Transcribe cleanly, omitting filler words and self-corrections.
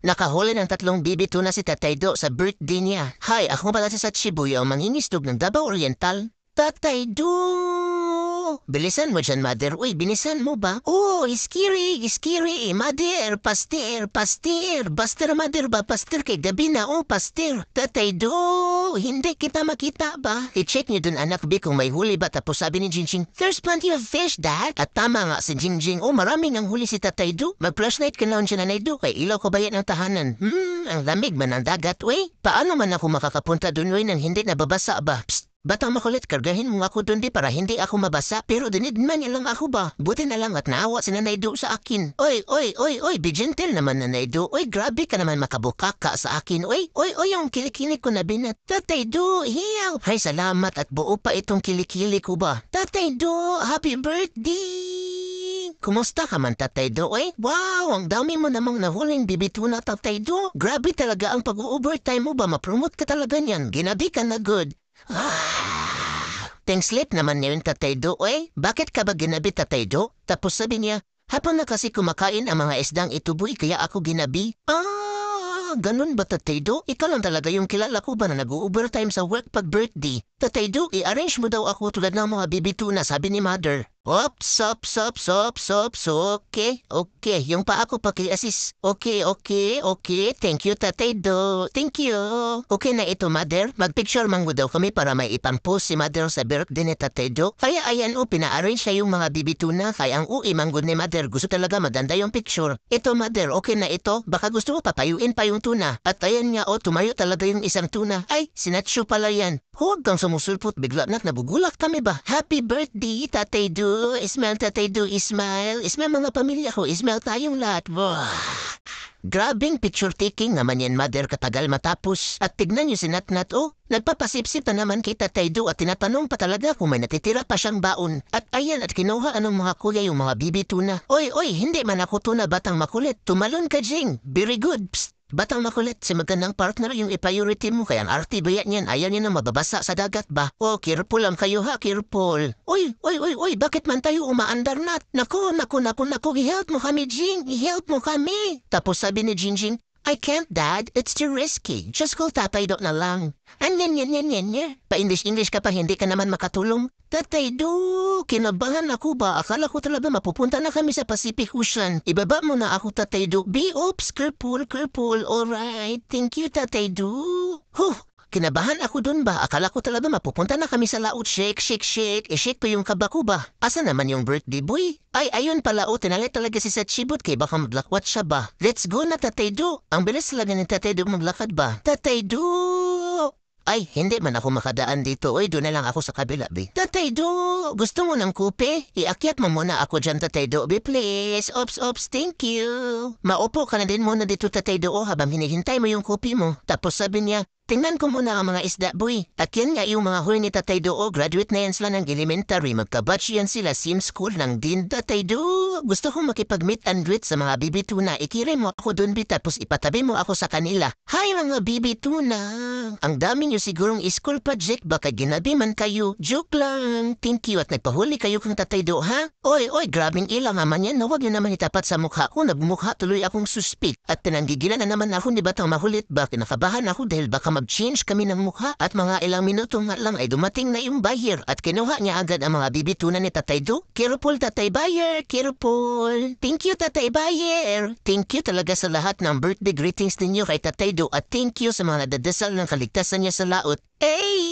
Nakahuli ng 3 bibi tuna si Tatay Do sa birthday niya. Hi, ako pala si Shibuya, ang mangingisdog ng Davao Oriental. Tatay Do! Bilisan mo dyan, mother. Uy, binisan mo ba? Oh, iskiri, iskiri. Mother, pastir, pastir. Pastir, mother ba? Pastir kay gabi na. Oh, pastir. Tatay Do, hindi kita makita ba? I-check niyo dun, anak B, kung may huli ba. Tapos sabi ni Jingjing, there's plenty of fish, dad. At tama nga si Jingjing. Oh, maraming ang huli si Tatay Do. Mag-flashlight ka na siya, Nanay Do. Kay ilaw ko ba yan ang tahanan? Ang lamig man ang dagat, wey. Paano man ako makakapunta dun, wey, nang hindi nababasa ba? Psst. Batang makulit, kargahin mo ako doon di para hindi ako mabasa. Pero dinidman niya lang ako ba? Buti na lang at naawa si Nanay Do sa akin. Oy, oy, oy, oy, be gentle naman Nanay Do. Oy, grabe ka naman makabuka ka sa akin. Oy, oy, oy, yung kilikili ko na binat. Tatay Do, hiyaw. Ay, salamat at buo pa itong kilikili ko ba? Tatay Do, happy birthday! Kumusta ka man, Tatay Do? Oy, wow, ang dami mo namang nahuling bibituna, Tatay Do. Grabe talaga ang pag-overtime mo ba? Mapromote ka talaga niyan. Ginabi ka na good. Thanks sleep naman niya yung Tatay Do. Oy, bakit ka ba ginabi, Tatay Do? Tapos sabi niya, hapon na kasi kumakain ang mga isdang ituboy kaya ako ginabi. Ganun ba, Tatay Do? Ikaw lang talaga yung kilala ko ba na nag-overtime sa work pag birthday? Tatay Do, i-arrange mo daw ako tulad ng mga bibituna, sabi ni Mother. Ops, ops, ops, ops, ops, okay, okay. Yung pa ako paki-assist. Okay, okay, okay. Thank you, Tatay Do. Thank you. Okay na ito, Mother. Mag-picture mango daw kami para may ipang-post si Mother sa birthday ni Tatay Do. Kaya ayan pina-arrange siya yung mga bibituna. Kaya ang ui mango ni Mother. Gusto talaga maganda yung picture. Ito, Mother, okay na ito. Baka gusto mo papayuin pa yung tuna. At ayan nga, tumayo talaga yung isang tuna. Ay, sinatcho pala yan. Huwag kang sumusulpot. Bigla na nabugulak kami ba? Happy birthday, Tatay Do. Ismail, Tatay Do, Ismail. Ismail mga pamilya ko. Ismail tayong lahat. Wow. Grabing picture taking naman yan, Mother, katagal matapos. At tignan niyo si Natnat, nagpapasipsip na naman kay Tatay Do at tinatanong pa talaga kung may natitira pa siyang baon. At ayan, at kinuha anong mga kuya yung mga bibituna. Oy, oy, hindi man ako tuna batang makulit. Tumalon ka, Jing. Very good. Psst. Batang makulit, si magandang partner yung i-priority mo kaya ang arte ba yan? Ayaw niya na mababasa sa dagat ba? Careful lang kayo ha, careful. Oy, oy, oy, oy, bakit man tayo umaandar nat? Naku, i-help mo kami, Jing, i-help mo kami. Tapos sabi ni Jingjing, I can't, Dad. It's too risky. Just call Tatay Do na lang. Yan. Pa-English ka pa, hindi ka naman makatulong. Tatay Do, kinabahan ako ba? Akala ko talaga mapupunta na kami sa Pacific Ocean. Ibaba mo na ako, Tatay Do. Be oops, careful. Alright. Thank you, Tatay Do. Kinabahan ako dun ba? Akala ko talaga mapupunta na kami sa laot. Shake. I-shake ko yung kaba ko ba? Asa naman yung birthday boy? Ay, ayun pala tinali talaga si Sachibot kay baka maglakwat siya ba? Let's go na, Tatay Do. Ang bilis talaga ni Tatay Do maglakad ba? Tatay Do! Ay, hindi man ako makadaan dito. Oy, doon na lang ako sa kabila, be. Tatay Do, gusto mo ng kupe? Iakyat mo muna ako dyan, Tatay Do, be, please. Ops, thank you. Maupo ka na din muna dito, Tatay Do, habang hinihintay mo yung kupe mo. Tapos sabi niya, tingnan ko muna ang mga isda, boy. At yan nga yung mga huli ni Tatay Do, graduate na yan sila ng elementary. Magkabatch yan sila, same school ng din. Tatay Do, gusto kong makipag-meet and greet sa mga bibituna. Ikiray mo ako dun, be, tapos ipatabi mo ako sa kanila. Hi, mga bibituna. Ang dami niyo sigurong school project, baka ginabi man kayo. Joke lang. Thank you at nagpahuli kayo kang Tatay Do, ha? Oy, grabing ilang naman yan. Huwag niyo naman itapat sa mukha ko. Nagmukha tuloy akong suspect. At tinanggigilan na naman ako ni Batang Makulit. Baka nakabahan ako dahil baka mag-change kami ng mukha. At mga ilang minuto nga lang ay dumating na yung buyer. At kinuha niya agad ang mga bibituna ni Tatay Do. Careful, Tatay Buyer. Careful. Thank you, Tatay Buyer. Thank you talaga sa lahat ng birthday greetings ninyo kay Tatay Do. At thank you sa mga nadadasal ng kaligtasan niya sa laot. Hey!